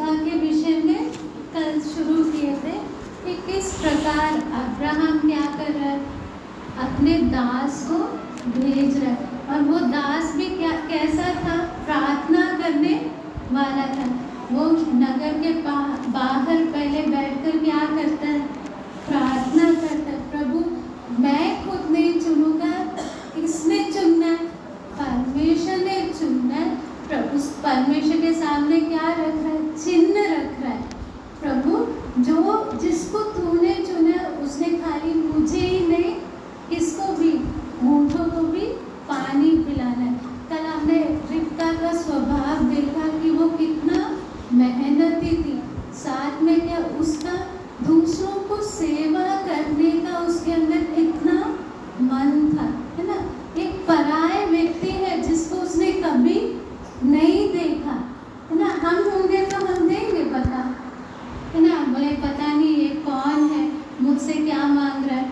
रिबका के विषय में कल शुरू किए थे कि किस प्रकार अब्राहम क्या कर रहा है, अपने दास को भेज रहा है। और वो दास भी क्या कैसा था, प्रार्थना करने वाला था। वो नगर के बाहर पहले बैठकर क्या करता है, प्रार्थना करता है, प्रभु मैं खुद नहीं चुनूंगा, किसने चुनना है, परमेश्वर ने चुनना है। प्रभु परमेश्वर के सामने क्या रख रहा है, चिन्ह रख रहा है, प्रभु जो जिसको तूने चुना उसने खाली मुझे ही नहीं, किसको भी, ऊँटों को भी पानी पिलाना है। कल हमने रिबका का स्वभाव देखा कि वो कितना मेहनती थी, साथ में क्या उसका दूसरों को सेवा करने का उसके अंदर कितना मन था, है ना। एक पराये व्यक्ति है जिसको उसने कभी नहीं देखा, है ना। हम होंगे तो हम देंगे पता, है ना, बोले पता नहीं ये कौन है, मुझसे क्या मांग रहा है,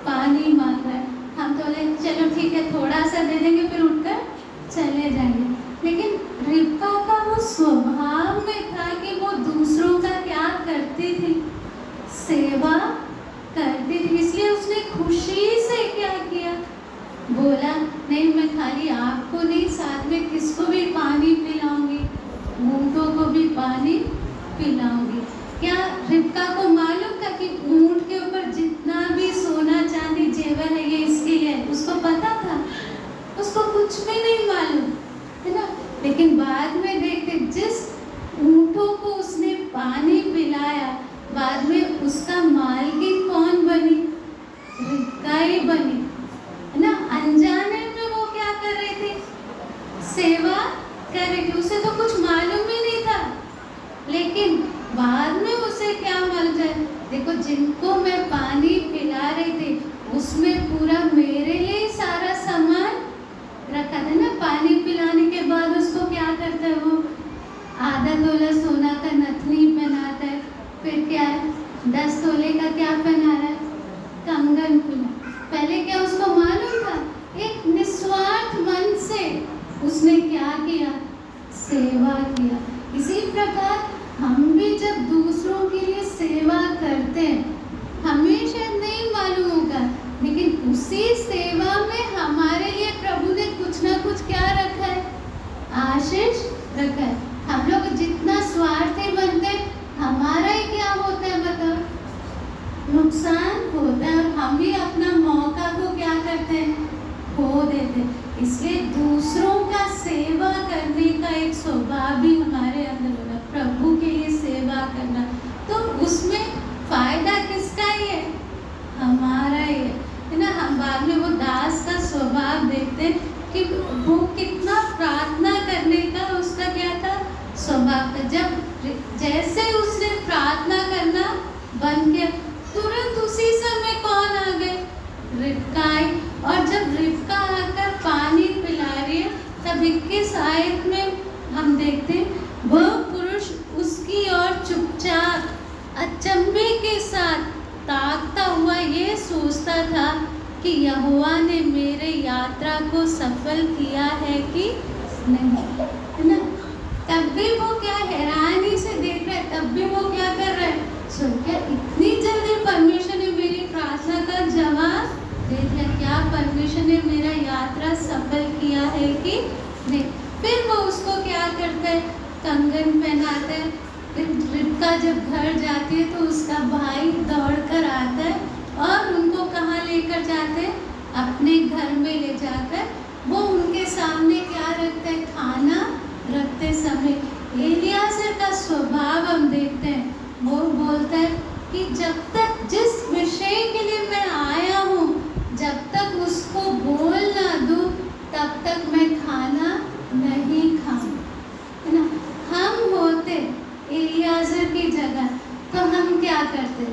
पानी मांग रहा है, हम तो बोले चलो ठीक है थोड़ा सा दे देंगे, फिर उठकर चले जाएंगे। लेकिन रिबका का वो स्वभाव में था कि वो दूसरों का क्या करती थी, सेवा करती थी। इसलिए उसने खुशी से क्या किया, बोला नहीं मैं खाली आपको नहीं, साथ में किसको भी पानी पिलाऊंगी, ऊँटों को भी पानी पिलाऊंगी। क्या रिबका को मालूम था कि ऊँट के ऊपर जितना भी सोना चांदी जेवर है ये इसके लिए, उसको पता था? उसको कुछ भी नहीं मालूम, है ना। लेकिन बाद में देखते जिस ऊँटों को उसने पानी पिलाया, बाद में उसका मालकिन कौन बनी, रिबका ही बनी, है ना। अनजाने में वो क्या कर रही थी, सेवा कर रही थी, उसे तो कुछ मालूम ही नहीं था। लेकिन बाद में उसे क्या मिल जाए, देखो जिनको मैं पानी पिला रही थी उसमें पूरा मेरे लिए सारा सामान रखा था ना। पानी पिलाने के बाद उसको क्या करता है, वो आधा तोला सोना का नथनी पहनाता है, फिर क्या 10 तोले का क्या पहना रहा है, कंगन पहना। पहले क्या उसको मालूम था, एक निस्वार्थ मन से उसने क्या किया, सेवा किया। इसी प्रकार हम भी जब दूसरों के लिए सेवा करते हैं, हमें शायद नहीं मालूम होगा, लेकिन उसी सेवा में हमारे लिए प्रभु ने कुछ ना कुछ क्या रखा है, आशीष रखा है। हम लोग जितना स्वार्थी बनते हैं, हमारा ही क्या होता है बताओ, नुकसान होता है, और हम ही अपना मौका को क्या करते हैं, खो देते हैं। इसलिए दूसरों का सेवा करने का एक स्वभाव भी हमारे अंदर होना, प्रभु के लिए सेवा करना, तो उसमें फायदा किसका ही है, हमारा ही है ना। हम बाद में वो दास का स्वभाव देखते हैं कि वो कितना प्रार्थना करने का उसका क्या था, स्वभाव था। जब जैसे उसने प्रार्थना करना बंद किया, तुरंत उसी समय कौन आ गए, रिबका आई। और जब रिबका आकर पानी पिला रही है, तब 21 आयत में हम देखते हैं वह पुरुष उसकी ओर चुपचाप अचंभे के साथ ताकता हुआ ये सोचता था कि यहोवा ने मेरे यात्रा को सफल किया है कि नहीं, है ना। तब भी वो क्या हैरानी से देख रहा है, तब भी वो क्या कर रहा है, सुन क्या इतनी जल्दी परमेश्वर ने मेरी प्रार्थना का जवाब दे दिया, क्या परमेश्वर ने मेरा यात्रा सफल किया है कि नहीं। फिर वो उसको क्या करता है, कंगन पहनाता है। रिबका जब घर जाती है तो उसका भाई दौड़कर आता है और उनको कहाँ लेकर जाते हैं, अपने घर में ले जाकर वो उनके सामने क्या रखता है, खाना रखते समय एलियाजर का स्वभाव हम देखते हैं। वो बोलता है कि जब तक जिस विषय के लिए मैं आया हूँ, जब तक उसको बोल ना दूँ, तब तक मैं खाना नहीं खाऊं, है ना। हम होते एलियाजर की जगह तो हम क्या करते,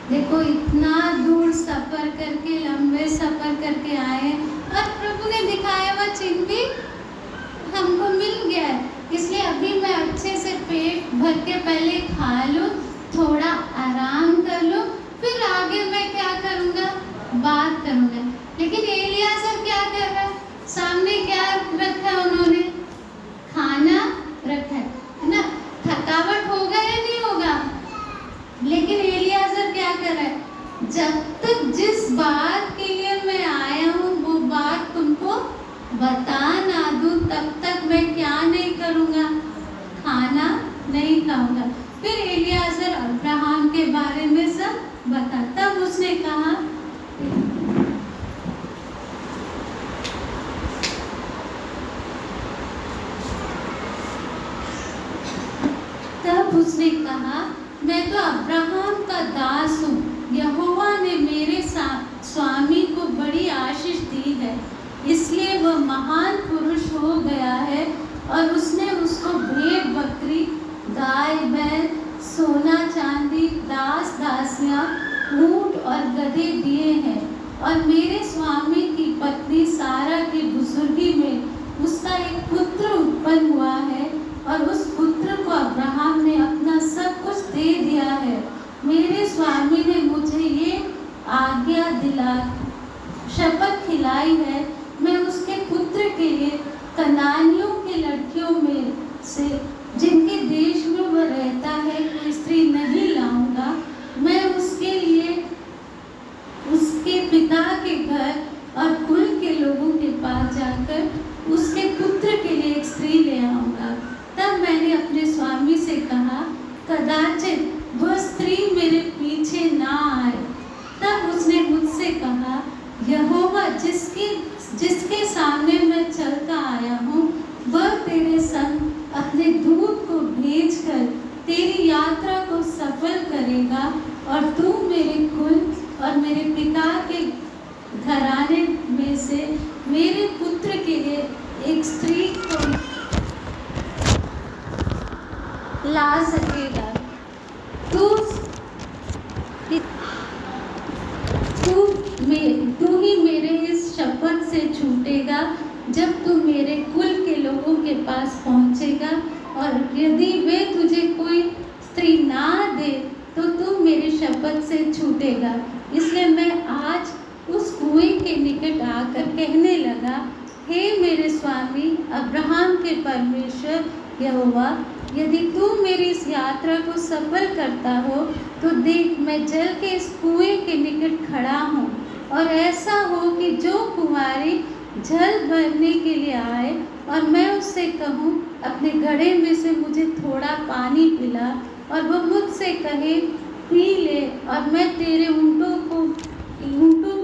देखो इतना दूर सफ़र करके, लंबे सफ़र करके आए और प्रभु ने दिखाया हुआ चिन्ह भी हमको मिल गया है, इसलिए अभी मैं अच्छे से पेट भर के पहले खा लूँ, थोड़ा आराम कर लूँ, फिर आगे मैं क्या करूँगा, बात करूँगा। लेकिन एलियाजर क्या कर रहा है, सामने क्या रखा है उन्होंने, खाना रखा है ना। थकावट हो फिर एलियाजर अब्राहम के बारे में सब बता। तब उसने कहा, मैं तो अब्राहम का दास हूँ। यहोवा ने मेरे स्वामी को बड़ी आशीष दी है, इसलिए वह महान पुरुष हो गया है और उसने उसको भेड़ बकरी, गाय बैल, सोना चांदी, दास दासियाँ, ऊंट और गधे दिए हैं। और मेरे स्वामी की पत्नी सारा की बुजुर्गी में उसका एक पुत्र उत्पन्न हुआ है और उस पुत्र को अब्राहम ने अपना सब कुछ दे दिया है। मेरे स्वामी ने मुझे ये आज्ञा दिला शपथ खिलाई है, मैं उसके पुत्र के लिए कनानियों की लड़कियों में से जिनके देश में वह रहता है कोई स्त्री नहीं लाऊंगा। मैं उसके लिए उसके पिता के घर और कुल के लोगों के पास जाकर उसके पुत्र के लिए एक स्त्री ले आऊंगा। तब मैंने अपने स्वामी से कहा, कदाचित वह स्त्री मेरे पीछे ना आए। तब उसने मुझसे कहा, यहोवा जिसके सामने मैं चलता आया हूँ, वह तेरे संग अपने दूत को भेजकर तेरी यात्रा को सफल करेगा और तू मेरे कुल और मेरे पिता के घराने में से मेरे पुत्र के लिए एक स्त्री को ला सकेगा। तू ही मेरे इस शपथ से छूटेगा जब तू मेरे कुल के लोगों के पास पहुंचेगा, और यदि वे तुझे कोई स्त्री ना दे तो तू मेरी शपथ से छूटेगा। इसलिए मैं आज उस कुएं के निकट आकर कहने लगा, हे मेरे स्वामी अब्राहम के परमेश्वर यहोवा, यदि तू मेरी इस यात्रा को सफल करता हो तो देख, मैं जल के इस कुएं के निकट खड़ा हूँ, और ऐसा हो कि जो कुंवारी जल भरने के लिए आए और मैं उससे कहूँ, अपने घड़े में से मुझे थोड़ा पानी पिला, और वह मुझसे कहे, पी ले, और मैं तेरे ऊँटों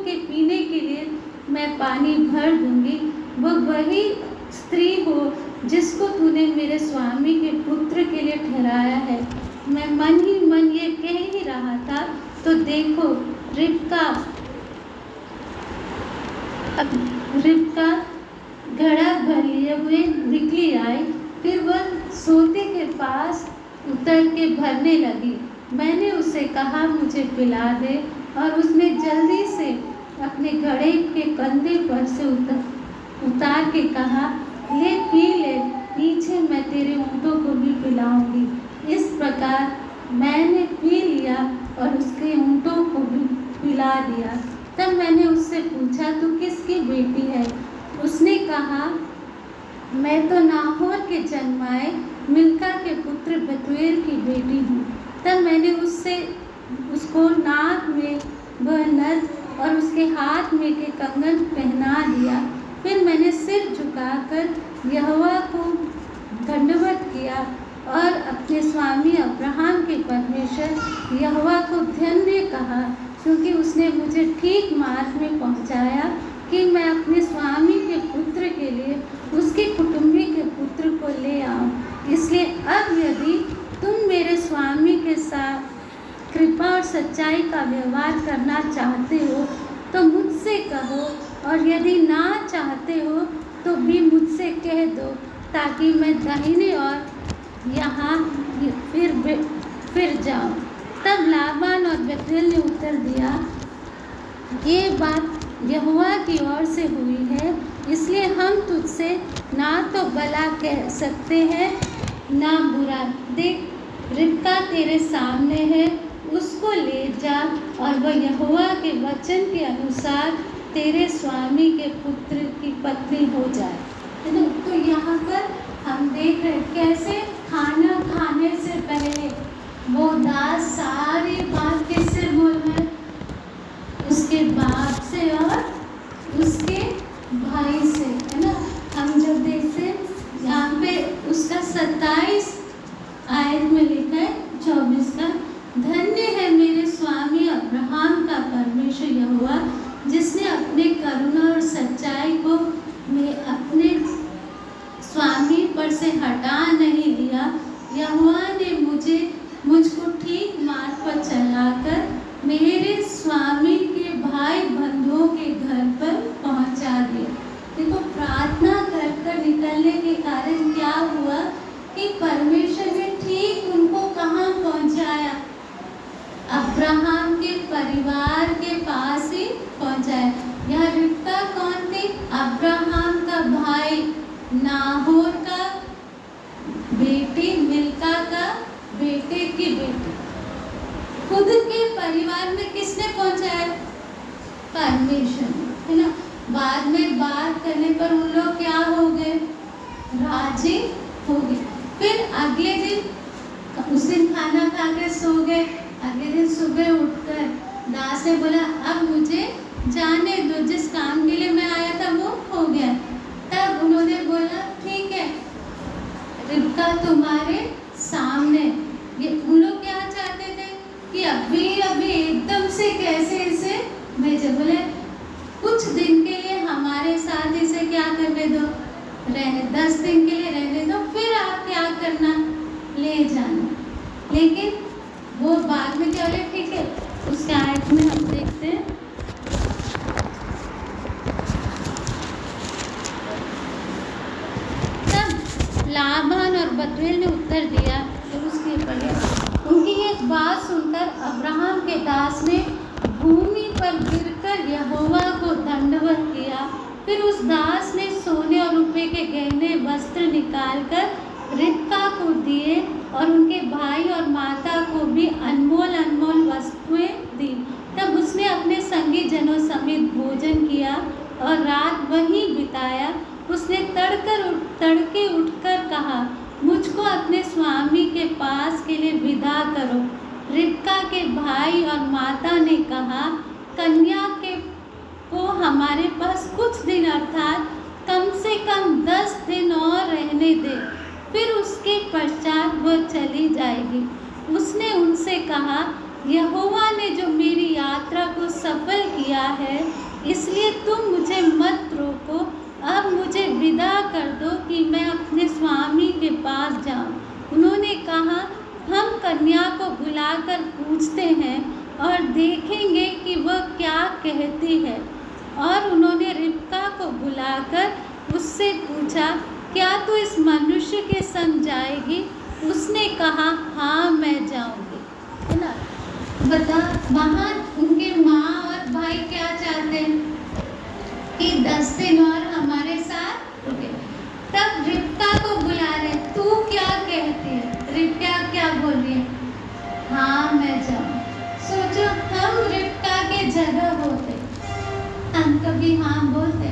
के पीने के लिए मैं पानी भर दूंगी, वह वही स्त्री हो जिसको तूने मेरे स्वामी के पुत्र के लिए ठहराया है। मैं मन ही मन ये कह ही रहा था तो देखो, रिबका घड़ा भर लिए हुए निकली आई। फिर वह सोते के पास उतर के भरने लगी। मैंने उसे कहा, मुझे पिला दे, और उसने जल्दी से अपने घड़े के कंधे पर से उतार के कहा, ले पी ले, पीछे मैं तेरे ऊँटों को भी पिलाऊंगी। इस प्रकार मैंने पी लिया और उसके ऊँटों को भी पिला दिया। तब मैंने उससे पूछा, तू किसकी बेटी है? उसने कहा, मैं तो नाहोर के जन्माए मिल्का के पुत्र बतूएल की बेटी हूँ। तब मैंने उसको नाक में वह नथ और उसके हाथ में के कंगन पहना दिया। फिर मैंने सिर झुकाकर यहोवा को दंडवत किया और अपने स्वामी अब्राहम के परमेश्वर यहोवा को धन्य कहा, क्योंकि उसने मुझे ठीक मार्ग में पहुंचाया कि मैं अपने स्वामी के पुत्र के लिए उसके कुटुंबी के पुत्र को ले आऊं। इसलिए अब यदि तुम मेरे स्वामी के साथ कृपा और सच्चाई का व्यवहार करना चाहते हो तो मुझसे कहो, और यदि ना चाहते हो तो भी मुझसे कह दो, ताकि मैं दाहिने और यहाँ फिर जाऊँ। तब लाबान और बेतूएल ने उत्तर दिया, ये बात यहोवा की ओर से हुई है, इसलिए हम तुझसे ना तो भला कह सकते हैं ना बुरा। देख, रिबका तेरे सामने है, उसको ले जा, और वह यहोवा के वचन के अनुसार तेरे स्वामी के पुत्र की पत्नी हो जाए। है ना? तो यहाँ पर हम देख रहे कैसे खाना खाने से पहले वो दास सारी बात किससे बोल रहे, उसके बाप से और उसके भाई से। है ना? हम जब देखते यहाँ पे उसका 27 आयत में लिखा है, जिसने अपने करुणा और सच्चाई को मैं अपने स्वामी पर से हटा नहीं दिया, यहोवा ने मुझको ठीक मार्ग पर चलाकर मेरे स्वामी के भाई बंधुओं के घर पर पहुंचा दिया। देखो, प्रार्थना कर कर निकलने के कारण क्या हुआ कि परमेश्वर ने ठीक उनको कहाँ पहुंचाया? अब्राहम के परिवार के पास ही पहुंचाया। यह रिबका कौन थी? अब्राहम का भाई, नाहोर का बेटी, मिल्का का बेटे की बेटी। खुद के परिवार में किसने पहुंचाया? परमेश्वर, है ना। बाद में बात करने पर उन लोग क्या हो गए? राजी हो गए। फिर अगले दिन, उस दिन खाना खा के सो गए। अगले दिन सुबह उठकर दास ने बोला, अब मुझे जाने दो, जिस काम के लिए मैं आया था वो हो गया। तब उन्होंने बोला, ठीक है, रिबका तुम्हारे सामने। ये उन लोग क्या चाहते थे कि अभी अभी एकदम से कैसे इसे भेजे। बोले कुछ दिन के लिए हमारे साथ इसे क्या करने दो, रहने, 10 दिन के लिए रहने दो, फिर आप क्या करना, ले जाना। लेकिन वो बाद में क्या बोले, ठीक है। उसके आयत में हम देखते हैं, तब लाबान और बतूएल ने उत्तर दिया, फिर उसके पढ़े, उनकी एक बात सुनकर अब्राहम के दास ने भूमि पर गिरकर यहोवा को दंडवत किया। फिर उस दास ने सोने और रुपये के गहने वस्त्र निकालकर रिबका को दिए और उनके भाई और माता को भी अनमोल अनमोल वस्तुएं दी। तब उसने अपने संगी जनों समेत भोजन किया और रात वहीं बिताया। उसने तड़के उठकर कहा, मुझको अपने स्वामी के पास के लिए विदा करो। रिबका के भाई और माता ने कहा, कन्या को हमारे पास कुछ दिन अर्थात कम से कम 10 दिन और रहने दे, फिर उसके पश्चात वह चली जाएगी। उसने उनसे कहा, यहोवा ने जो मेरी यात्रा को सफल किया है, इसलिए तुम मुझे मत रोको। अब मुझे विदा कर दो कि मैं अपने स्वामी के पास जाऊं। उन्होंने कहा, हम कन्या को बुलाकर पूछते हैं और देखेंगे कि वह क्या कहती है। और उन्होंने रिबका को बुलाकर उससे पूछा, क्या तू इस मनुष्य के संग जाएगी? उसने कहा, हाँ मैं जाऊंगी, है ना। बता, वहाँ उनके माँ और भाई क्या चाहते हैं कि 10 दिन और हमारे साथ रुके। तब रिबका को बुला रहे, तू क्या कहती है? रिबका क्या बोल रही है? हाँ मैं जाऊँ। सोचो, हम रिबका के जगह होते, हम कभी हाँ बोलते?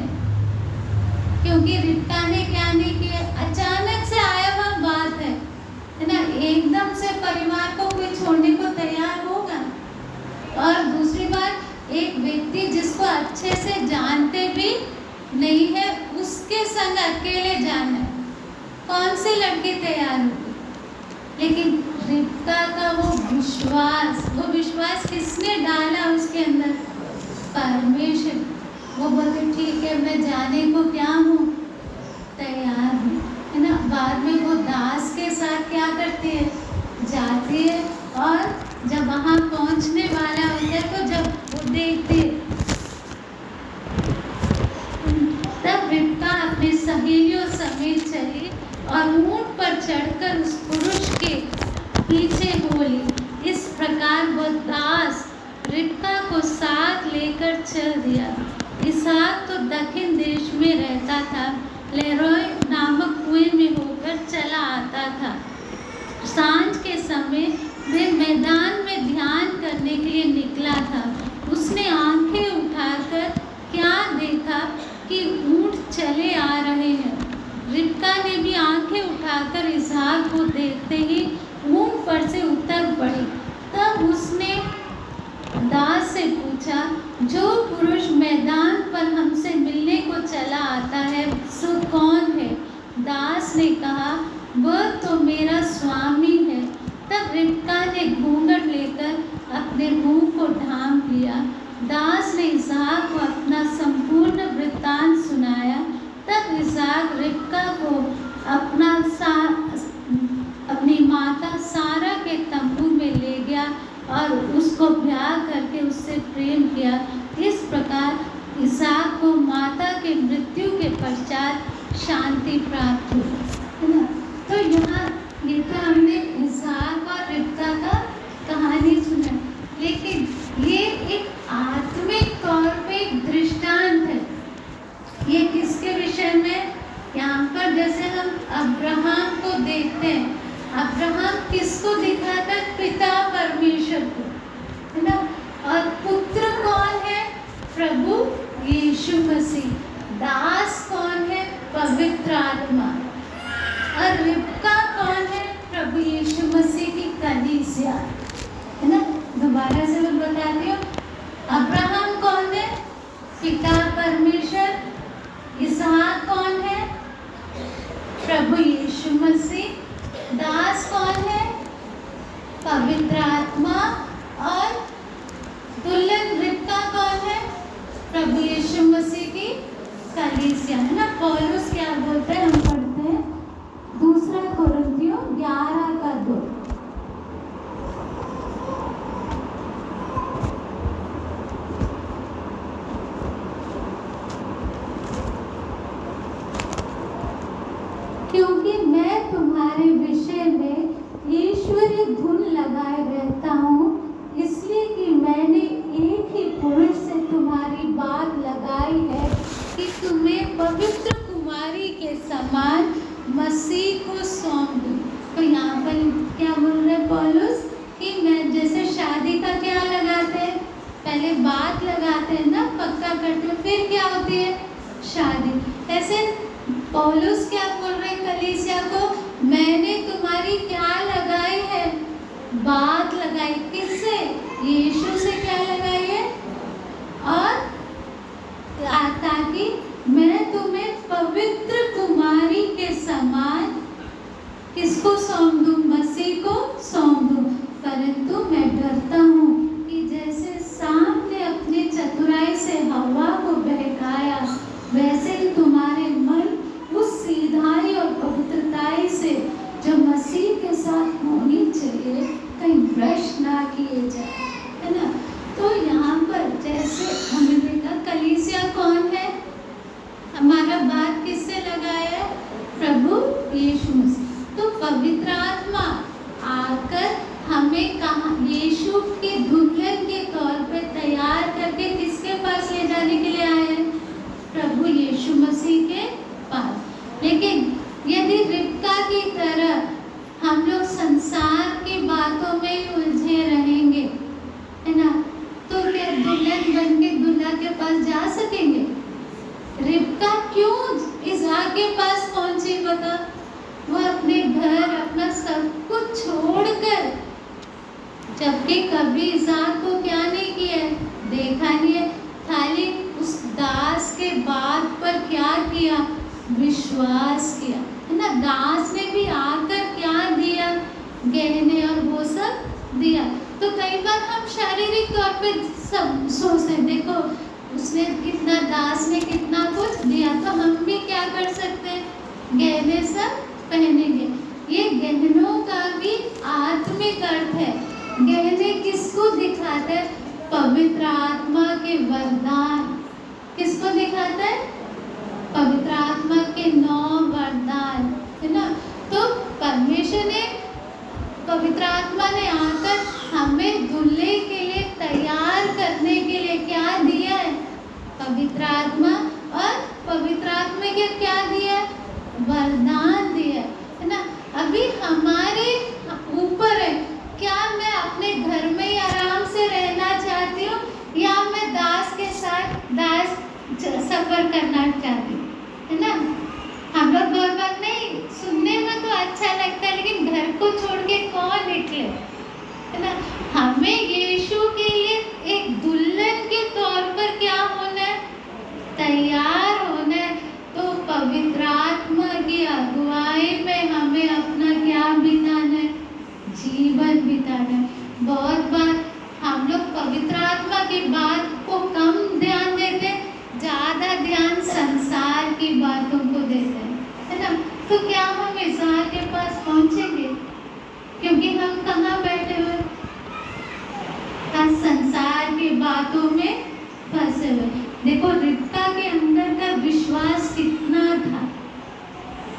क्योंकि रिबका ने क्या नहीं किया, अचानक से आया हुआ बात है ना। एकदम से परिवार को कोई छोड़ने को तैयार होगा? और दूसरी बात, एक व्यक्ति जिसको अच्छे से जानते भी नहीं है, उसके संग अकेले जाना, कौन सी लड़की तैयार होगी? लेकिन रिबका का वो विश्वास किसने डाला उसके अंदर? परमेश्वर। वो बोलते, ठीक है, मैं जाने को क्या हूँ, तैयार हूँ, है ना। बाद में वो दास के साथ क्या करती है, जाती है, और जब वहाँ पहुँचने वाला होता है तो जब वो देखती है, तब रिबका अपनी सहेलियों समेत चली और ऊँट पर चढ़कर उस पुरुष के पीछे बोली। इस प्रकार वह दास रिबका को साथ लेकर चल दिया। इसहाक तो दक्षिण देश में रहता था, लेरोय नामक कुएं में होकर चला आता था। सांझ के समय वे मैदान में ध्यान करने के लिए निकला था। उसने आंखें उठाकर क्या देखा कि ऊँट चले आ रहे हैं। रिबका ने भी आंखें उठाकर इसहाक को देखते ही ऊँट पर से उतर पड़ी। तब उसने दास से पूछा, जो पुरुष मैदान पर हमसे मिलने को चला आता है सो कौन है? दास ने कहा, वह तो मेरा स्वामी है। तब रिबका ने घूंघट लेकर अपने मुंह को ढांप लिया। दास ने इसहाक को अपना संपूर्ण वृत्तांत सुनाया। तब इसहाक रिबका को अपनी माता सारा के तंबू में ले गया और उसको ब्याह करके उससे प्रेम किया। इस प्रकार इसहाक को माता के मृत्यु के पश्चात शांति प्राप्त हुई, है ना। तो यहाँ ये तो हमने इसहाक और रिबका का कहानी सुना, लेकिन ये एक आत्मिक तौर पे एक दृष्टांत है। ये किसके विषय में? यहाँ पर जैसे हम अब्राहम को देखते हैं, अब्राहम किसको दिखाता है? पिता परमेश्वर को, है ना। और पुत्र कौन है? प्रभु यीशु मसीह। दास कौन है? पवित्र आत्मा। और रिबका कौन है? प्रभु यीशु मसीह की कलीसिया, है ना। दोबारा से मैं बताती हूँ, अब्राहम कौन है? पिता परमेश्वर। इसहाक कौन है? प्रभु यीशु मसीह। दास कौन है? पवित्र आत्मा। और दुल्हन रिबका कौन है? प्रभु यीशु मसीह की कलीसिया, है ना। पौलुस क्या बोलते हैं? हम पढ़ते हैं 2 कोरिन्थियों 11:2। क्योंकि मैं तुम्हारे विषय में ईश्वरीय धुन लगाए रहता हूँ, इसलिए कि मैंने एक ही पुरुष से तुम्हारी बात लगाई है कि तुम्हें पवित्र कुमारी के समान मसीह को सौंप दूं। तो यहाँ पर क्या बोल रहे पौलुस? कि मैं जैसे शादी का क्या लगाते हैं, पहले बात लगाते हैं ना, पक्का करते हैं, फिर क्या होती है? शादी। ऐसे पौलुस क्या बोल रहे कलीसिया को? मैंने तुम्हारी क्या लगाई है? बात लगाई। किससे? यीशु से क्या लगाई है? और ताकि मैं तुम्हें पवित्र कुमारी के समान किसको सौंप दूं? मसीह को सौंप दूं। परंतु मैं डरता हूँ कि जैसे सांप ने अपनी चतुराई से हवा को बहकाया, वैसे ही तुम्हारे मन उस सीधाई और पवित्रताई से जो मसीह के साथ होनी चाहिए कहीं भ्रष्ट ना किए जाए, है ना। तो यहाँ पर जैसे हमने देखा कलीसिया कौन है? हमारा बात किससे लगाया है? प्रभु यीशु मसीह। तो पवित्र आत्मा आकर हमें कहाँ? यीशु के दुल्हन के तौर पे तैयार करके किसके पास ले जाने के लिए आए हैं? प्रभु यीशु मसीह के पास। लेकिन यदि रिबका की तरह हम लोग संसार की बातों में ही उलझे रहेंगे, है ना, तो क्या दुल्हन बन के दूल्हा के पास जा सकेंगे? रिबका क्यों इसहाक के पास पहुंची? बता, वो अपने घर अपना सब कुछ छोड़कर, जबकि कभी इसहाक को क्या नहीं किया, देखा नहीं है, खाली उस दास के बात पर क्या किया? विश्वास किया, है ना। दास ने भी आकर क्या दिया? गहने और वो सब दिया। तो कई बार हम शारीरिक तौर पे सब सोचते हैं, देखो उसने कितना, दास ने कितना कुछ दिया, तो हम भी क्या कर सकते हैं? गहने सब पहनेंगे। ये गहनों का भी आत्मिक अर्थ है। गहने किसको दिखाते हैं? पवित्र आत्मा के वरदान। किसको दिखाता है? पवित्र आत्मा के 9 वरदान, है ना। तो परमेश्वर ने, पवित्र आत्मा ने आकर हमें दूल्हे के लिए तैयार करने के लिए क्या दिया है? पवित्र आत्मा। और पवित्र आत्मा के क्या दिया है? वरदान दिया है ना। अभी हमारे ऊपर है, क्या मैं अपने घर में ही आराम से रहना चाहती हूँ या मैं दास के साथ दास सफर करना चाहती हूँ, है ना। हम लोग बहुत बात नहीं, सुनने में तो अच्छा लगता है, लेकिन घर को छोड़ के कौन निकले, है ना। हमें यीशु के लिए एक दुल्हन के तौर पर क्या होना है? तैयार होना है। तो पवित्र आत्मा की अगुवाई में हमें अपना क्या बिताना है? जीवन बिताना है। बहुत बार हम लोग पवित्र आत्मा की बात को देखो रिबका के अंदर का विश्वास कितना था,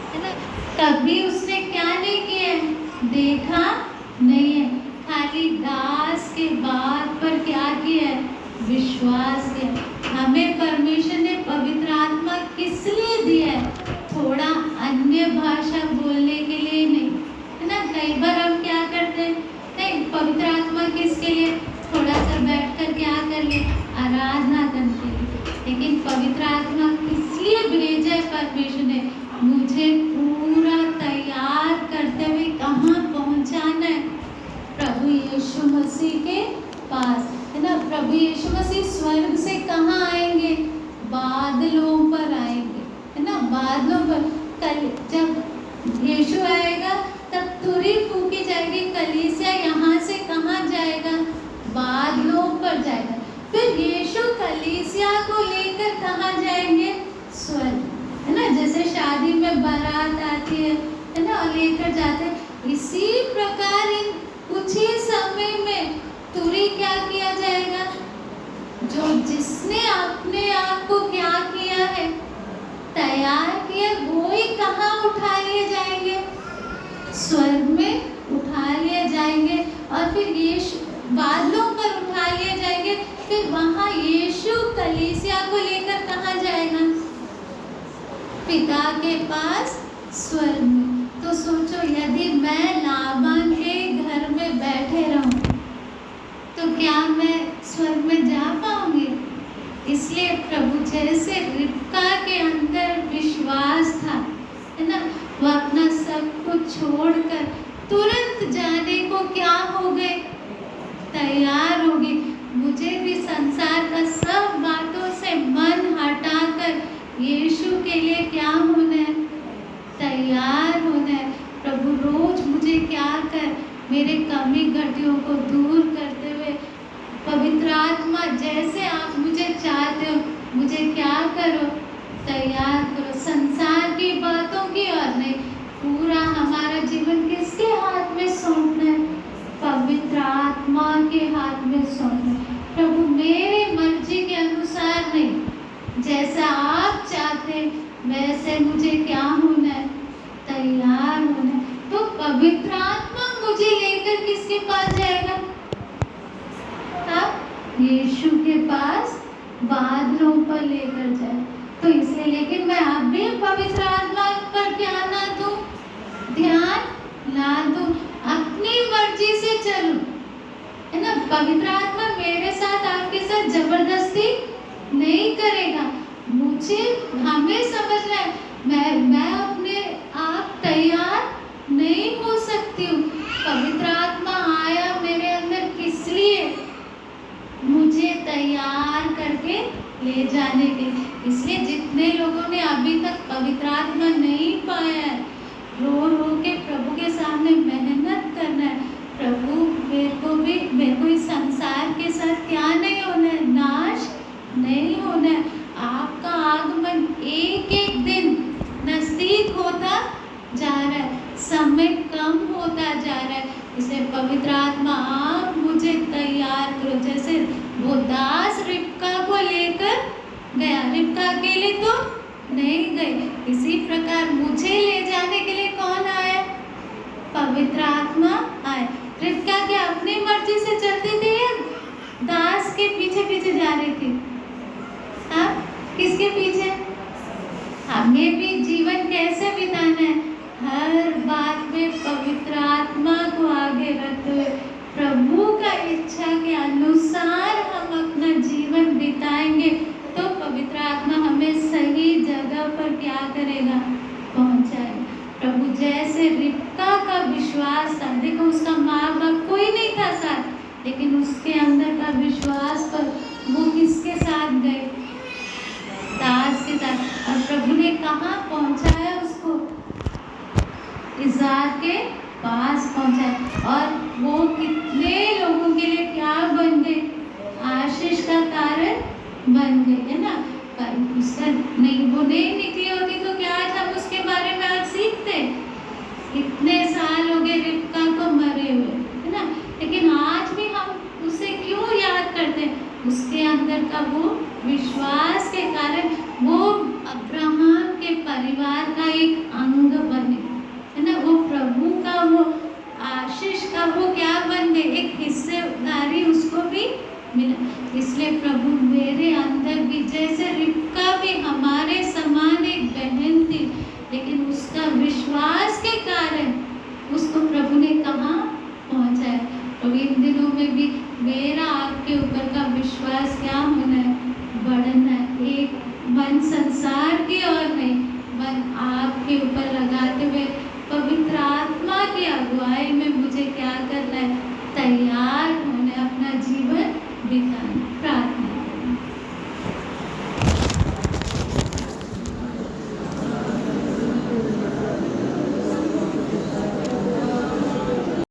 है ना। कभी उसने क्या नहीं किया है, देखा नहीं है, खाली दास के बात पर क्या किया है, विश्वास किया। हमें परमेश्वर ने पवित्र आत्मा किस लिए दिया है, थोड़ा अन्य भाषा बोलने के लिए नहीं, है ना। कई बार हम क्या करते हैं, नहीं पवित्र आत्मा किसके लिए, थोड़ा सा बैठ कर क्या कर ले, आराधना करने के लिए। लेकिन पवित्र आत्मा किस लिए भेजा है परमेश्वर ने, मुझे पूरा तैयार करते हुए कहाँ पहुँचाना है, प्रभु यीशु मसीह के पास, है ना। प्रभु यीशु मसीह स्वर्ग से कहाँ आएंगे, बादलों पर आएंगे, है ना। बादलों पर कल जब यीशु आएगा तब तुरही फूकी जाएगी, कलीसिया यहाँ से कहाँ जाएगा, बादलों पर जाएगा। फिर यीशु कलीसिया को लेकर कहाँ जाएंगे, स्वर्ग, है ना। जैसे शादी में बारात आती है ना, और लेकर जाते हैं, इसी प्रकार इन कुछ ही समय में तुरही क्या किया जाएगा, जो जिसने अपने आप को क्या किया है, तैयार किया, वो ही कहाँ उठा लिए जाएंगे, स्वर्ग में उठा लिए जाएंगे। और फिर यीशु बादलों पर उठा लिए जाएंगे, फिर वहाँ यीशु कलीसिया को लेकर कहाँ जाएगा, पिता के पास, स्वर्ग में। तो सोचो यदि मैं लाबान के घर में बैठे रहूं तो क्या मैं स्वर्ग में जा पाऊंगी। इसलिए प्रभु जैसे रिबका के अंदर विश्वास था, है ना, वो अपना सब कुछ छोड़कर तुरंत जाने को क्या हो गए, तैयार हो गई। मुझे भी संसार का सब बातों से मन हटाकर यीशु के लिए क्या होना है, तैयार होना है। प्रभु रोज मुझे क्या कर, मेरे कमी घटियों को दूर करते हुए पवित्र आत्मा जैसे आप मुझे चाहते हो, मुझे क्या करो, तैयार करो। संसार की बातों की और नहीं, पूरा हमारा जीवन किसके हाथ में सौंपना है, पवित्र आत्मा के हाथ में सौंपना है। प्रभु मेरे मर्जी के अनुसार नहीं, जैसा आप चाहते वैसे मुझे क्या होना है, तैयार होना है। तो पवित्र आत्मा मुझे लेकर किसके पास जाएगा, यीशु के पास, बादलों पर लेकर जाए। तो इसलिए लेकिन मैं अब भी पवित्र आत्मा पर क्या ना दूं, ध्यान ना दूं, अपनी मर्जी से चलूं, है ना। पवित्र आत्मा मेरे साथ, आपके साथ जबरदस्ती नहीं करेगा। मुझे हमें समझना है, मैं अपने आप तैयार नहीं हो सकती हूँ। पवित्र आत्मा आया मेरे अंदर किस लिए, मुझे तैयार करके ले जाने के लिए। इसलिए जितने लोगों ने अभी तक पवित्र आत्मा नहीं पाया है, रो रो के प्रभु के सामने मेहनत करना है, प्रभु मेरे को इस संसार के साथ क्या नहीं होना है, नाश नहीं होना है। आपका आगमन एक एक दिन नजदीक होता जा रहा है, समय कम होता जा रहा है। इसे पवित्र आत्मा आप मुझे तैयार करो। जैसे वो दास रिबका को लेकर गया, रिबका अकेले तो नहीं गई, इसी प्रकार मुझे ले जाने के लिए कौन आया, पवित्र आत्मा आए। रिबका क्या अपनी मर्जी से चलती थी या दास के पीछे पीछे जा रही थी, हाँ, किसके पीछे। हमें भी जीवन कैसे बिताना है, हर बात में पवित्र आत्मा को आगे रखते हुए प्रभु का इच्छा के अनुसार हम अपना जीवन बिताएंगे, तो पवित्र आत्मा हमें सही जगह पर क्या करेगा, पहुंचाएगा। प्रभु जैसे रिबका का विश्वास था, देखो उसका माँ बाप कोई नहीं था साथ, लेकिन उसके अंदर का विश्वास पर वो किसके साथ गए, दास के साथ। और प्रभु ने कहाँ पहुंचाया उसको, इज़हाक के पास पहुंचाया। और वो कितने लोगों के लिए क्या बन गए, आशीष का कारण बन गए, है ना। पर उसका नहीं, वो नहीं निकली होती तो क्या आज हम उसके बारे में आज सीखते। इतने साल हो गए रिबका को मरे हुए, है ना, लेकिन आज भी हम उसे क्यों याद करते हैं, उसके अंदर का वो विश्वास के एक हिस्सेदारी उसको भी मिला। इसलिए प्रभु मेरे अंदर भी, जैसे रिबका भी हमारे समान एक बहन थी, लेकिन उसका विश्वास के कारण उसको प्रभु ने कहाँ पहुँचाया। तो इन दिनों में भी मेरा आपके ऊपर का विश्वास क्या होना है, बढ़ना है। एक मन संसार की ओर नहीं, मन आपके ऊपर लगाते हुए पवित्र आत्मा की अगुवाई